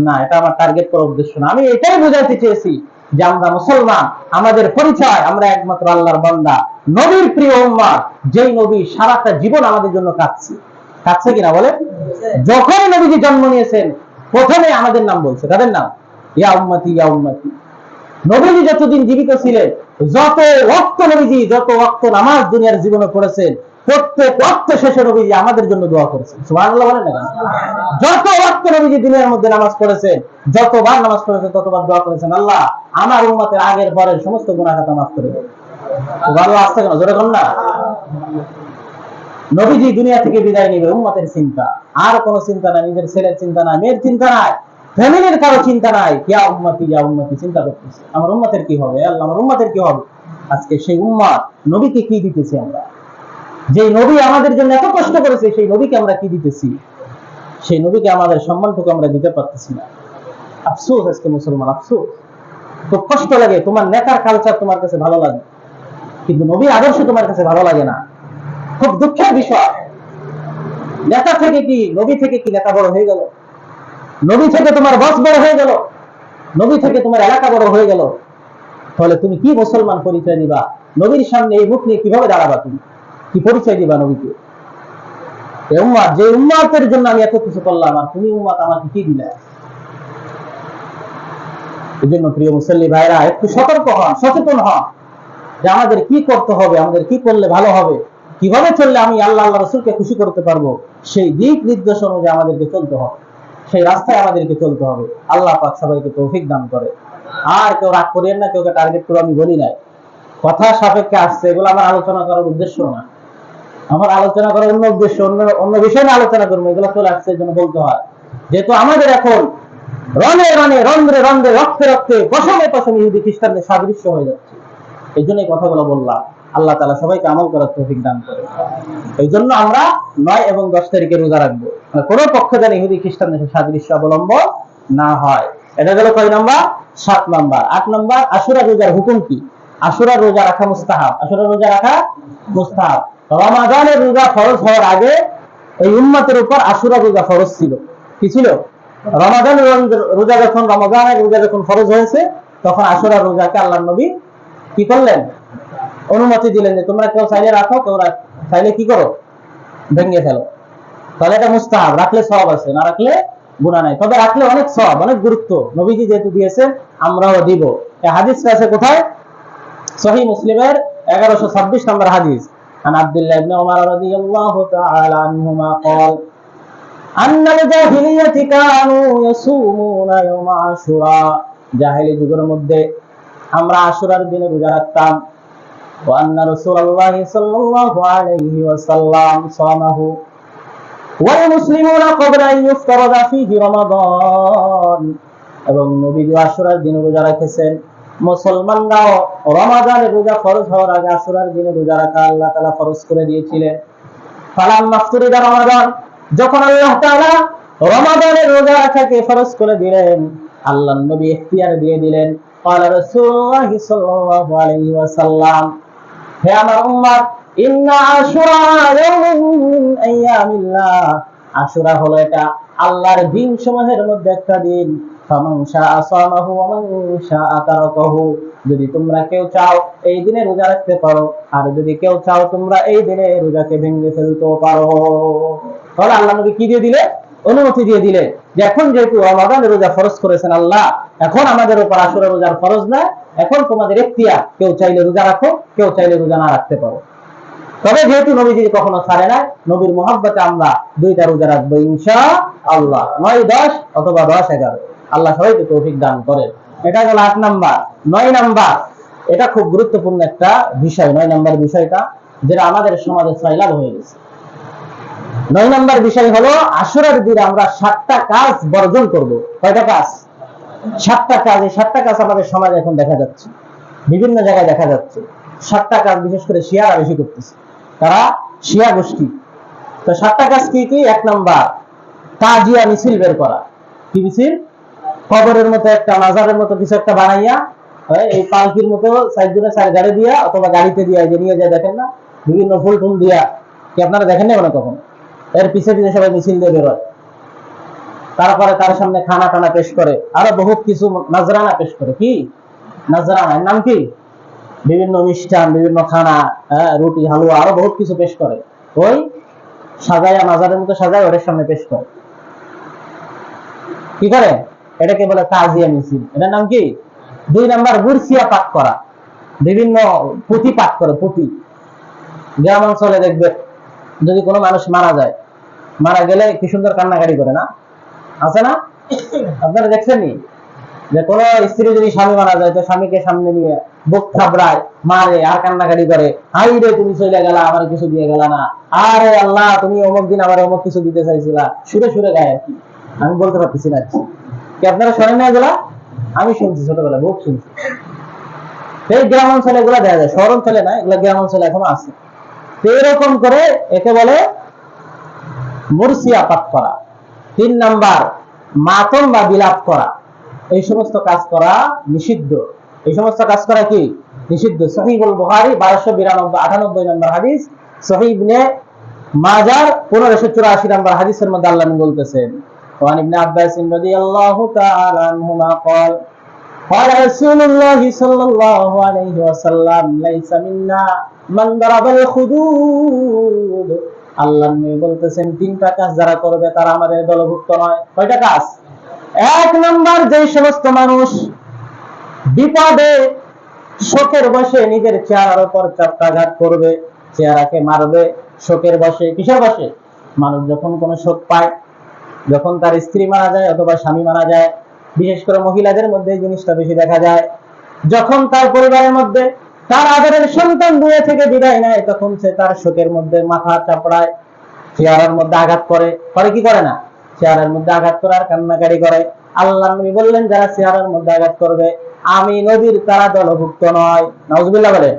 না, এটা আমার টার্গেট করার উদ্দেশ্য না। আমি এটাই বোঝাতে চেয়েছি যে আমরা মুসলমান, আমাদের পরিচয় আমরা একমাত্র আল্লাহর বান্দা, নবীর প্রিয় উম্মত, যেই নবী সারাটা জীবন আমাদের জন্য কাঁদছে। কাঁদছে কিনা বলে? যখন নবীজি জন্ম নিয়েছেন প্রথমে আমাদের নাম বলছে, তাদের নাম ইয়া উম্মতি ইয়া উম্মতি। নবীজি যতদিন জীবিত ছিলেন, যত ওয়াক্ত নবীজি যত ওয়াক্ত নামাজ দুনিয়ার জীবনে পড়েছেন, প্রত্যেক ওয়াক্ত শেষে নবীজি আমাদের জন্য দোয়া করেছেন। সুবহানাল্লাহ বলেন না? যত ওয়াক্ত নবীজি দুনিয়ার মধ্যে নামাজ পড়েছেন, যতবার নামাজ পড়েছেন, ততবার দোয়া করেছেন, আল্লাহ আমার উম্মতের আগের পরের সমস্ত গুনাহ খাতা মাফ করে দেন। সুবহানাল্লাহ। আসতে কেন জোরে কোন না? নবীজি দুনিয়া থেকে বিদায় নেবে, উম্মতের চিন্তা, আর কোনো চিন্তা নাই, নিজের ছেলের চিন্তা নাই, মেয়ের চিন্তা নাই, ফ্যামিলির কারো চিন্তা নাই, ইয়া উম্মতি চিন্তা করতেছে আমার উম্মতের কি হবে, আল্লাহ আমার উম্মতের কি হবে। আজকে সেই উম্মত নবীকে কি দিতেছি আমরা? যে নবী আমাদের জন্য এত কষ্ট করেছে, সেই নবীকে আমরা কি দিতেছি? সেই নবীকে আমাদের সম্মানটুকু আমরা দিতে পারতেছি না। আফসোস আজকে মুসলমান, আফসোস। খুব কষ্ট লাগে, তোমার নেতার কালচার তোমার কাছে ভালো লাগে, কিন্তু নবীর আদর্শ তোমার কাছে ভালো লাগে না। খুব দুঃখের বিষয়। নেতা থেকে কি, নবী থেকে কি নেতা বড় হয়ে গেল? নবী থেকে তোমার বস বড় হয়ে গেল? নবী থেকে তোমার এলাকা বড় হয়ে গেল? তাহলে তুমি কি মুসলমান পরিচয় দিবা? নবীর সামনে এই মুখ নিয়ে কিভাবে দাঁড়াবা? তুমি কি পরিচয় দিবা নবীকে? উম্মত, যে উম্মতের জন্য আমি এত কিছু করলাম, আর তুমি উম্মত আমাকে কি দিলা? এই জন্য প্রিয় মুসল্লি ভাইরা, একটু সতর্ক হন, সচেতন হন যে আমাদের কি করতে হবে, আমাদের কি করলে ভালো হবে, কিভাবে চললে আমি আল্লাহ আল্লাহ রাসূলকে খুশি করতে পারবো, সেই দিক নির্দেশ অনুযায়ী আমাদেরকে চলতে হবে, সেই রাস্তায় আমাদেরকে চলতে হবে। আল্লাহ পাক সবাইকে তৌফিক দান করে। আর কেউ রাগ করিয়েন না, কেউকে টার্গেট করে আমি বলি নাই, কথা সাপেক্ষে আসছে, এগুলো আমার আলোচনা করার উদ্দেশ্য না। আমার আলোচনা করার অন্য উদ্দেশ্য, অন্য বিষয় নিয়ে আলোচনা করবো, এগুলো চলে আসছে, এই জন্য বলতে হয়। যেহেতু আমাদের এখন রণে রণে, রন্ধ্রে রন্ধ্রে, রক্তে রক্তে, পশমে পশমে ইহুদি খ্রিস্টানদের সাদৃশ্য হয়ে যাচ্ছে। এই জন্য এই কথাগুলো বললাম। আল্লাহ তাআলা সবাইকে আমল করার তৌফিক দান করে। এই জন্য আমরা 9 এবং 10 তারিখে রোজা রাখবো, কোনো পক্ষ যেন ইহুদি খ্রিস্টানদের সাদৃশ্য অবলম্বন না হয়। এটা গেল কয় নাম্বার? 7 নাম্বার। 8 নাম্বার, আশুরা রোজার হুকুম কি? আশুরা রোজা রাখা মুস্তাহাব। আশুরা রোজা রাখা মুস্তাহাব। রমাদানের রোজা ফরজ হওয়ার আগে এই উম্মতের উপর আশুরা রোজা ফরজ ছিল। কি ছিল? রমাদানের রোজা যখন, রমাদানের রোজা যখন ফরজ হয়েছে, তখন আশুরা রোজাকে আল্লাহর নবী কি করলেন? অনুমতি দিলেন যে তোমরা কেউ চাইলে রাখো, কেউ চাইলে কি করো? ভেঙে ফেলো। তাহলে এটা মুস্তাহাব, রাখলে সওয়াব আছে, না রাখলে গুনাহ নাই। তবে রাখলে অনেক সওয়াব, অনেক গুরুত্ব, নবীজি যেহেতু দিয়েছেন আমরাও দিব। এই হাদিসটা আছে কোথায়? সহিহ মুসলিমের 1126 নম্বর হাদিস। আন আব্দুল্লাহ ইবনে উমর রাদিয়াল্লাহু তাআলা আনহুমা قال أن الجاهلية كانوا يصومون يوم عاشوراء। জাহেলি যুগের মধ্যে আমরা আশুরার দিনে রোজা রাখতাম। وأن رسول الله صلى الله عليه وسلم صامه والمسلمون قبل أن يفترض فيه رمضان। এবং নবী আশুরার দিনে রোজা রেখেছেন, মুসলমানরাও রমাদানের রোজা ফরজ হওয়ার আগে আশুরার দিনে রোজা রাখা আল্লাহ তাআলা ফরজ করে দিয়েছিলেন। ফালাম্মা ফুরিদা রমাদান, যখন আল্লাহ তাআলা রমাদানের রোজা রাখাকে ফরজ করে দিলেন, আল্লাহর নবী ইখতিয়ার দিয়ে দিলেন, ক্বালা রাসূলুল্লাহ সাল্লাল্লাহু আলাইহি ওয়াসাল্লাম, হে আমার উম্মত, ইন্না আশুরা ইয়াউমুন মিন আইয়ামিল্লাহ, আশুরা হলো এটা আল্লাহর দিন সমূহের মধ্যে একটা দিন। ফামান শাআ সামাহু ওয়া মান শাআ তারাকাহু, যদি তোমরা কেউ চাও এই দিনে রোজা রাখতে পারো, আর যদি কেউ চাও তোমরা এই দিনে রোজাকে ভেঙে ফেলতে পারো। তাহলে আল্লাহ নবী কি দিয়ে দিলে? অনুমতি দিয়ে দিলে যে এখন যেহেতু রমাদানের রোজা ফরজ করেছেন আল্লাহ, এখন আমাদের উপর আশুরা রোজার ফরজ না, এখন তোমাদের ইখতিয়ার, কেউ চাইলে রোজা রাখো, কেউ চাইলে রোজা না রাখতে পারো। তবে যেহেতু নবীজি কখনো ছাড়ে না, নবীর মহব্বতে আমরা দুইটা রোজা রাখবো ইনশাআল্লাহ, 9, 10 অথবা 10, 11। আল্লাহ সবাইকে তৌফিক দান করেন। এটা হলো 8 নাম্বার। 9 নাম্বার, এটা খুব গুরুত্বপূর্ণ একটা বিষয়। 9 নাম্বার বিষয়টা যেটা আমাদের সমাজে সাইলাব হয়ে গেছে। 9 নাম্বার বিষয় হলো আশুরার দিনে আমরা 7টা কাজ বর্জন করব। কয়টা কাজ? 7টা কাজ। এই 7টা কাজ আমাদের সমাজে এখন দেখা যাচ্ছে, বিভিন্ন জায়গায় দেখা যাচ্ছে। 7টা কাজ বিশেষ করে শিয়ারা বেশি করতেছে, তারা শিয়া গোষ্ঠী। তো 7টা কাজ কি কি? 1 নাম্বার, তাজিয়া মিছিল বের করা। কি মিছিল? কবরের মতো একটা, মাজারের মতো কিছু একটা বানাইয়া, এই পালকির মতো সাইড দিয়ে সাইড গাড়ি দিয়া অথবা গাড়িতে দিয়া যে নিয়ে যায়, দেখেন না, বিভিন্ন ফুল টুল দিয়া, কি আপনারা দেখেন না মনে কখন? এর পিছে পিছে সবাই মিছিল দিয়ে বেরোয়, তারপরে তার সামনে খানা টানা পেশ করে, আরো বহুত কিছু নাজরানা পেশ করে। কি নাজরানা? এর নাম কি? বিভিন্ন অনুষ্ঠান, বিভিন্ন খানা, রুটি, হালুয়া, আরো বহুত কিছু পেশ করে। ওই সাজায়া, মাজারের মতো সাজায়, ওদের সামনে পেশ করে। কি করে? এটাকে বলে তাজিয়া মিছিল। এটার নাম কি? 2 নাম্বার, বুরসিয়া পাঠ করা। বিভিন্ন পুঁথি পাঠ করে। পুঁথি গ্রাম অঞ্চলে দেখবে, যদি কোনো মানুষ মারা যায়, মারা গেলে কি সুন্দর কান্নাকাটি করে না? আছে না? আপনারা দেখছেননি যে কোন স্ত্রী যদি স্বামী মারা যায়, তো স্বামীকে সামনে নিয়ে বুক থাবড়ায়, মারে আর কান্নাকাটি করে, হাই রে তুমি চলে গেলা, আমার কিছু দিয়ে গেলা না, আরে আল্লাহ তুমি অমুক দিন আমার অমুক কিছু দিতে চাইছিলা, সুরে সুরে গায়ে আর কি। আমি বলতে পারতেছি না কি আপনারা শোনেন না এগুলা? আমি শুনছি, ছোটবেলায় বহুত শুনছি। এই গ্রাম অঞ্চলে এগুলা দেখা যায়, শহর অঞ্চলে না, এগুলা গ্রাম অঞ্চলে এখনো আছে। তো এরকম করে একে বলে মুরসিয়া পাঠ করা। 3 নাম্বার, মাতম বা বিলাপ করা। এই সমস্ত কাজ করা নিষিদ্ধ। এই সমস্ত কাজ করা কি? নিষিদ্ধ। সহিহুল বুখারী 1292-98 নম্বর হাদিস, সহিহ ইবনে মাজাহ 1584 নম্বর হাদিসের মধ্যে আল্লাহ নবী বলতেছেন, ওয়ান ইবনে আব্বাস রাদিয়াল্লাহু তাআলা আনহুমা قال قال رسول الله صلى الله عليه وسلم ليس منا من ضرب الخدود। আল্লাহ নবী বলতেছেন 3টা কাজ যারা করবে তারা আমাদের দলভুক্ত নয়। কয়টা কাজ? 1 নাম্বার, যে সমস্ত মানুষ বিপদে শোকের বসে নিজের চেহারার উপর চাপটাঘাত করবে, চেহারাকে মারবে শোকের বসে। কিসের বসে? মানুষ যখন কোনো শোক পায়, যখন তার স্ত্রী মারা যায় অথবা স্বামী মারা যায়, বিশেষ করে মহিলাদের মধ্যে এই জিনিসটা বেশি দেখা যায়। যখন তার পরিবারের মধ্যে তার আদরের সন্তান দুনিয়া থেকে বিদায় নেয়, তখন সে তার শোকের মধ্যে মাথা চাপড়ায়, চেহারার মধ্যে আঘাত করে। করে কি করে না? চেহারার মধ্যে আঘাত করার কান্নাকারি করে। আল্লাহ নবী বললেন যারা চেহারার মধ্যে আঘাত করবে, আমি নবীর তারা দলভুক্ত নয়। নাউজুবিল্লাহ বলে।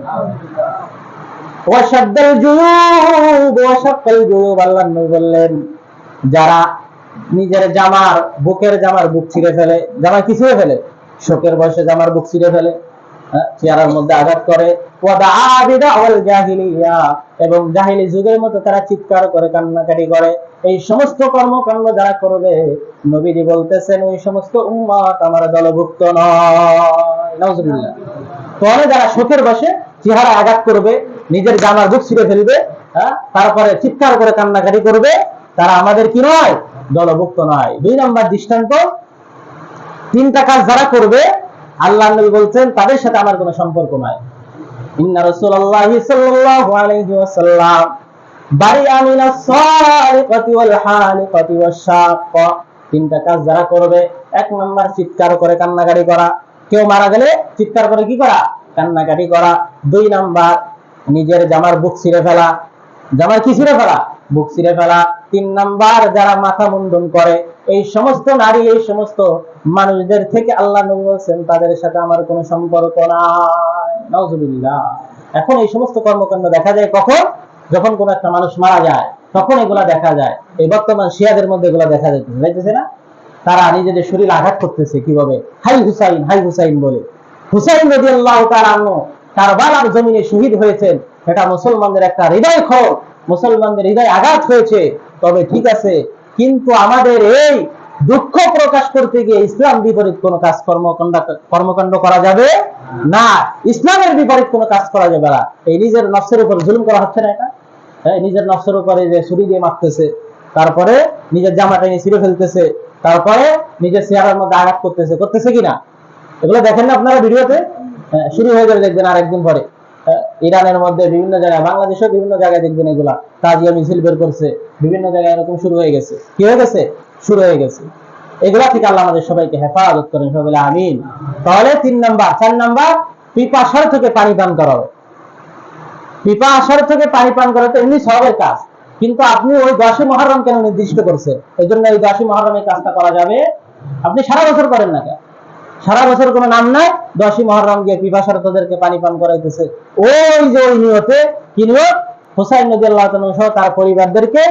ওয়াশাদ্দাল জুয়ুব ওয়াশাক্কাল জুয়ুব, আল্লাহ নবী বললেন যারা নিজের জামার, বুকের জামার বুক ছিঁড়ে ফেলে, জামা কি ছিঁড়ে ফেলে? শোকের বয়সে জামার বুক ছিঁড়ে ফেলে, চেহারার মধ্যে আঘাত করে, এবং জাহিলি যুগের মতো তারা চিৎকার করে, কান্নাকাটি করে, এই সমস্ত কর্মকাণ্ড যারা করবে, নবীজি বলতেছেন ওই সমস্ত উম্মত আমার দলভুক্ত নয়। নাউজুবিল্লাহ। তাহলে যারা শোকের বসে চেহারা আঘাত করবে, নিজের জামার বুক ছিঁড়ে ফেলবে, তারপরে চিৎকার করে কান্নাকাটি করবে, তারা আমাদের কি নয়? দলভুক্ত নয়। 2 নাম্বার দৃষ্টান্ত, 3টা কাজ যারা করবে আল্লাহ নবী বলছেন তাদের সাথে আমার কোনো সম্পর্ক নাই। ইন্না রাসূলুল্লাহ সাল্লাল্লাহু আলাইহি ওয়াসাল্লাম বারিআ মিনাস সারিকাতি ওয়াল হালিকাতি ওয়াশ-শাক্কা। 3টা কাজ যারা করবে, 1 নাম্বার চিৎকার করে কান্নাকাটি করা, কেউ মারা গেলে চিৎকার করে কি করা? কান্নাকাটি করা। 2 নাম্বার নিজের জামার বুক ছিঁড়ে ফেলা, জামার কি ছিঁড়ে ফেলা? বুক ছিঁড়ে ফেলা। 3 নাম্বার যারা মাথা মুন্ডন করে, এই সমস্ত নারী, এই সমস্ত মানুষদের থেকে আল্লাহ নবী বলেন তাদের সাথে আমার কোনো সম্পর্ক নাই। নাউজুবিল্লাহ। এখন এই সমস্ত কর্মকাণ্ড দেখা যায় কখন? যখন কোন একটা মানুষ মারা যায় তখন এগুলা দেখা যায়। এই বর্তমান শিয়াদের মধ্যে এগুলা দেখা যাইতেছে না? তারা নিজেদের শরীর আঘাত করতেছে কিভাবে, হাই হুসাইন বলে। হুসাইন রাদিয়াল্লাহু তাআলা আনহু কারবালার জমিনে শহীদ হয়েছেন, এটা মুসলমানদের একটা হৃদয় ক্ষোভ, মুসলমানদের হৃদয় আঘাত হয়েছে। তবে ঠিক আছে, কিন্তু আমাদের এই দুঃখ প্রকাশ করতে গিয়ে ইসলাম বিপরীত কোন কাজ কর্মকাণ্ড করা যাবে না, ইসলামের বিপরীত কোন কাজ করা যাবে না। এই নিজের নফসের উপর জুলুম করা হচ্ছে না? এটা নিজের নফসের উপরে যে ছুরি দিয়ে মারতেছে, তারপরে নিজের জামাটা নিয়ে ছিঁড়ে ফেলতেছে, তারপরে নিজের চেহারার মধ্যে আঘাত করতেছে কিনা? এগুলো দেখেন না আপনারা ভিডিওতে? শুরু হয়ে যাবে দেখবেন আরেকদিন পরে। ইরানের মধ্যে বিভিন্ন জায়গায়, বাংলাদেশেও বিভিন্ন জায়গায় দেখবেন এগুলা তাজিয়া মিছিল বের করছে, বিভিন্ন জায়গায় এরকম শুরু হয়ে গেছে। কি হয়ে গেছে? শুরু হয়ে গেছে। এগুলা থেকে আল্লাহ আমাদের সবাইকে হেফাজত করেন, সবাই বলে আমিন। তাহলে 4 নাম্বার পিপাসার থেকে পানি পান করাবে। পিপাসার থেকে পানি পান করা তো এমনি সবের কাজ, কিন্তু আপনি ওই 10 মুহররম কেন নির্দিষ্ট করছেন? এই জন্য এই 10 মুহররমে কাজটা করা যাবে। আপনি সারা বছর করেন না কেন? সারা বছর কোনো নাম নাই, 10 মুহররম গিয়ে পিপাসার্তদেরকে পানি পান করাইতেছে। ওই যে ওই নিয়তে, কি নিয়ত? হুসাইন রাদিয়াল্লাহু তাআলা সহ তার পরিবারদেরকে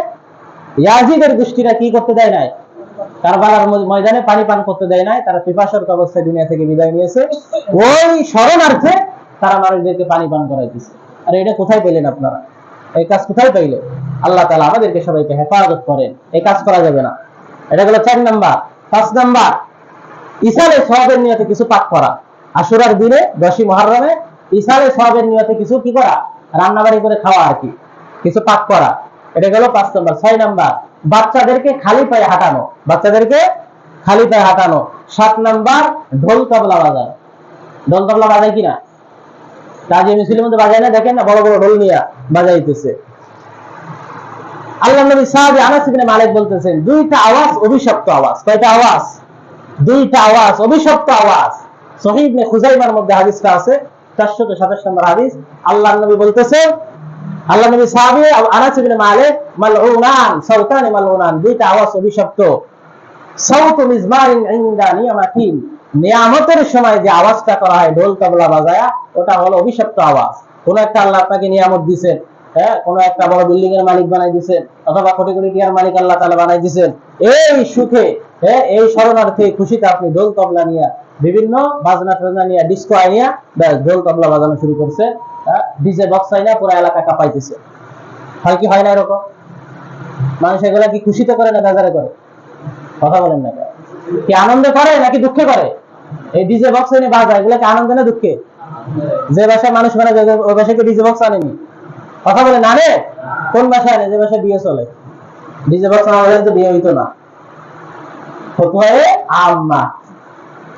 ইয়াজিদের গোষ্ঠীরা কি করতে দেয় নাই? কারবালার ময়দানে পানি পান করতে দেয় নাই। তারা পিপাসার্ত অবস্থায় দুনিয়া থেকে বিদায় নিয়েছে। ওই শরণার্থে তারা মানুষদেরকে পানি পান করাইতেছে। আর এটা কোথায় পেলেন আপনারা? এই কাজ কোথায় পাইলেন? আল্লাহ তাআলা আমাদেরকে সবাইকে হেফাজত করেন। এই কাজ করা যাবে না। এটা হলো 4 নাম্বার। 5 নাম্বার, ইসালে সওয়াবের নিয়তে কিছু পাক করা। আশুরার দিনে 10 মুহররমে ইসালে সওয়াবের নিয়তে কিছু কি করা? রান্নাবাড়ি করে খাওয়া আর কি, কিছু পাক করা। এটা গেল 5 নাম্বার। 6 নাম্বার, বাচ্চাদেরকে খালি পায়ে হাঁটানো। 7 নাম্বার, ঢোল তবলা বাজায়। ঢোল তবলা বাজায় কিনা? তাজিয়া মিছিলের মধ্যে বাজায় না? দেখেন না, বড় বড় ঢোল নিয়ে বাজাইতেছে। আল্লাহর নবী সাহাবী আনাস ইবনে মালিক বলতেছেন, 2টা আওয়াজ অভিশপ্ত আওয়াজ। কয়টা আওয়াজ? 2টা আওয়াজ অভিশপ্ত আওয়াজ। সহিহ ইবনে খুজাইমার মধ্যে হাদিসটা আছে, 427 নম্বর হাদিস। আল্লাহর নবী বলতেছেন, আল্লাহর নবী সাহাবী আনাস ইবনে মালিক, মালউনান সাউতানি মালউনান, 2টা আওয়াজ অভিশপ্ত। সাউতু মিজমারিন ইনদা নিয়ামাতিন, নিয়ামতের সময় যে আওয়াজটা করা হয় ঢোল তবলা বাজায়া, ওটা হলো অভিশপ্ত আওয়াজ। কোন একটা আল্লাহ আপনাকে নিয়ামত দিবেন, কোন একটা বড় বিল্ডিং এর মালিক বানাই দিবেন, অথবা কোটি কোটি টাকার মালিক আল্লাহ তাআলা বানাই দিবেন। এই সুখে, এই শরণার্থী খুশিতে আপনি ঢোল তবলা নিয়ে, বিভিন্ন বাজনা টাজনা নিয়ে, ডিস্কো আইনিয়া ঢোল তবলা বাজানো শুরু করছে, ডিজে বক্স আইনা পুরো এলাকা কাঁপাইতেছে। হয় কি হয় না এরকম? মানুষ এগুলা কি খুশিতে করে না বেজারে করে? কথা বলেন না। কি আনন্দে করে নাকি দুঃখে করে? এই ডিজে বক্স এনে বাজায়, এগুলা কি আনন্দে না দুঃখে? যে বাসায় মানুষ মারা যায় ওই বাসায় কি ডিজে বক্স আনেনি? কথা বলেন, আনে? কোন বাসায় আনে? যে বাসায় বিয়ে চলে। ডিজে বক্স না হলে তো বিয়ে হইতো না। ফতোয়ায়ে আম্মা।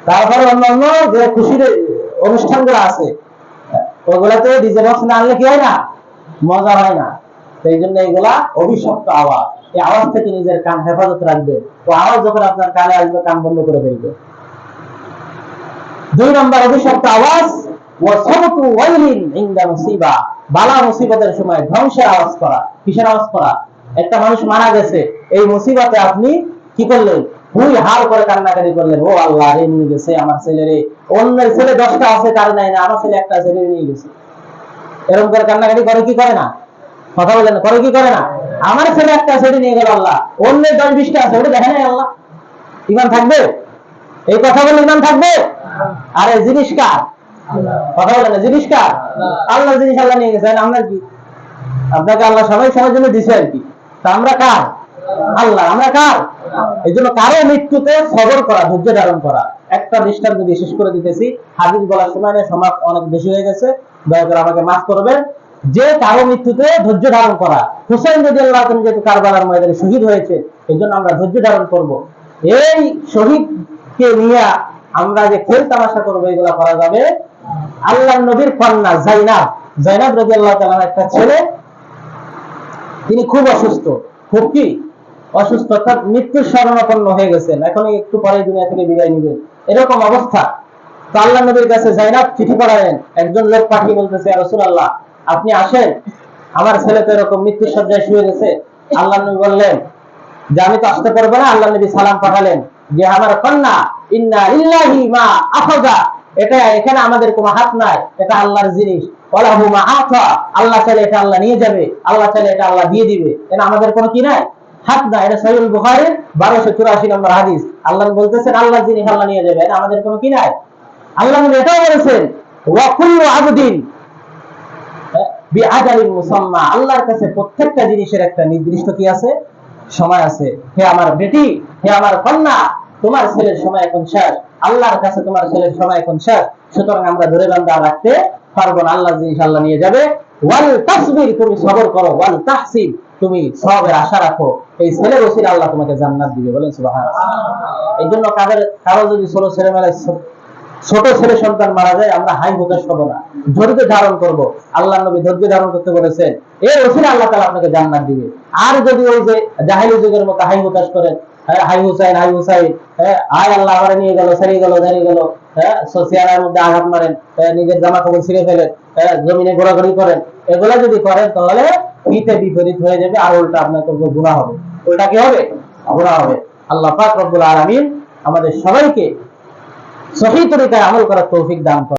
তারপরে অন্যান্য যে খুশির অনুষ্ঠানগুলো আছে, ওগুলাতে ডিজে বক্স না আনলে কি হয় না? মজা হয় না। সেই জন্য এগুলা অভিশপ্ত আওয়াজ। এই আওয়াজ থেকে নিজের কান হেফাজত রাখবে। ও আওয়াজ যখন আপনার কানে আসবে, কান বন্ধ করে ফেলবে। 2 নম্বর অভিশপ্ত আওয়াজ, ওয়াসাবতু ওয়াইলিন ইনদা মুসিবা, বালা মুসিবতের সময় ধ্বংসের আওয়াজ করা। কিসের আওয়াজ করা? একটা মানুষ মারা গেছে, এই মুসিবতে আপনি কি করলেন? হুই হাল করে কান্নাকাটি করলেন, ও আল্লাহ রে, নিয়ে গেছে আমার ছেলে রে, অন্যের ছেলে 10টা আছে তার নাই না, আমার ছেলে একটা ছেলে নিয়ে গেছে। এরকম করে কান্নাকাটি করে কি করে না? কথা বলেন, করে কি করে না? আমার ছেলে একটা ছেলে নিয়ে গেল আল্লাহ, অন্যের 10-20টা আছে, ওটা দেখে নাই আল্লাহ। ইমান থাকবে? এই কথা বলে ইমান থাকবে? আরে জিনিস কার? কথা বলেন, জিনিস কার? আল্লাহ জিনিস আল্লাহ নিয়ে গেছেন, আমরা কি? আপনাকে আল্লাহ সবাই সবার জন্য দিছে আর কি। তা আমরা কার? আল্লাহ। আমরা কার? এই জন্য কারো মৃত্যুতে সবর করা, ধৈর্য ধারণ করা। একটা দৃষ্টান্ত দিয়ে শেষ করে দিতেছি, হাদিস বলার সময় সময় অনেক বেশি হয়ে গেছে, দয়া করে আমাকে মাফ করবেন। যে কারো মৃত্যুতে ধৈর্য ধারণ করা, হুসাইন রাদিয়াল্লাহু তাআলা যেহেতু কারবালার ময়দানে শহীদ হয়েছে, এই জন্য আমরা ধৈর্য ধারণ করব। এই শহীদকে নিয়ে আমরা যে খেল তামাশা করবো, এগুলা করা যাবে। আল্লাহর নবীর কন্যা জাইনাব রাদিয়াল্লাহু তাআলার একটা ছেলে, তিনি খুব অসুস্থ, খুব কি অসুস্থ, অর্থাৎ মৃত্যুর শরণাপন্ন হয়ে গেছেন, এখন একটু পরে দুনিয়া থেকে বিদায় নেবেন, এরকম অবস্থা। তো আল্লাহর নবীর কাছে জাইনাব চিঠি পাঠালেন, একজন লোক পাঠিয়ে বলতেছে, ইয়া রাসূলুল্লাহ, আপনি আসেন, আমার ছেলে তো এরকম মৃত্যুর শয্যায় শুয়ে গেছে। আল্লাহর নবী বললেন যে আমি তো আসতে পারবো না। আল্লাহর নবী সালাম পাঠালেন যে আমার কন্যা, ইন্না লিল্লাহি মা আখাযা, এটা এখানে আমাদের কোনো হাত নাই, এটা আল্লাহর জিনিস। ওয়ালাহু মা আতা, আল্লাহ চাইলে এটা আল্লাহ নিয়ে যাবে, আল্লাহ চাইলে এটা আল্লাহ দিয়ে দিবে। এটা আমাদের কোনো কি নাই, হাত না। এটা সহিহুল বুখারীর 1284 নম্বর হাদিস। আল্লাহ বলতেছেন আল্লাহ জিনিস আল্লাহ নিয়ে যাবে, এটা আমাদের কোনো কি নাই। আল্লাহ এটাও বলেছেন ওয়া কুল্লু আবদিন বিআজালিন মুসাম্মা, আল্লাহর কাছে প্রত্যেকটা জিনিসের একটা নির্দিষ্ট কি আছে, সময় আছে। হে আমার বেটি, হে আমার কন্যা, তোমার ছেলের সময় এখন শেষ, আল্লাহর কাছে তোমার ছেলের সময় এখন শেষ। সুতরাং আমরা ধরে বান্ধা রাখতে পারবো না, আল্লাহ জিনিস আল্লাহ নিয়ে যাবে। ওয়াল তাসবির, তুমি সবর করো। ওয়াল তাহসিব, তুমি সওয়াবের আশা রাখো। এই ছেলের ওসিলা আল্লাহ তোমাকে জান্নাত দিবে। বলেন সুবহানাল্লাহ। এই জন্য কারো যদি ছোট ছেলে সন্তান মারা যায়, আমরা হাই হতাশ হবো না, ধৈর্য ধারণ করব। আল্লাহ নবী ধৈর্য ধারণ করতে বলেছেন, এর ওসিলা আল্লাহ তাআলা আপনাকে জান্নাত দিবে। আর যদি ওই যে জাহেলি যুগের মতো হাই হতাশ করেন, হাই হুসাইন হাই হুসাইন, আয় আল্লাহ আমারে নিয়ে গেল, সারিয়ে গেল, দাঁড়িয়ে গেল, চেয়ারের মধ্যে আঘাত মারেন, নিজের জামা কাপড় ছিঁড়ে ফেলেন, জমিনে ঘোরাঘুরি করেন, এগুলা যদি করেন তাহলে হিতে বিপরীত হয়ে যাবে, আর উল্টা আপনার গুনাহ হবে। উল্টা কি হবে? গুনাহ হবে। আল্লাহ পাক রব্বুল আলামিন আমাদের সবাইকে সহিহ তরিকায় আমল করার তৌফিক দান করেন।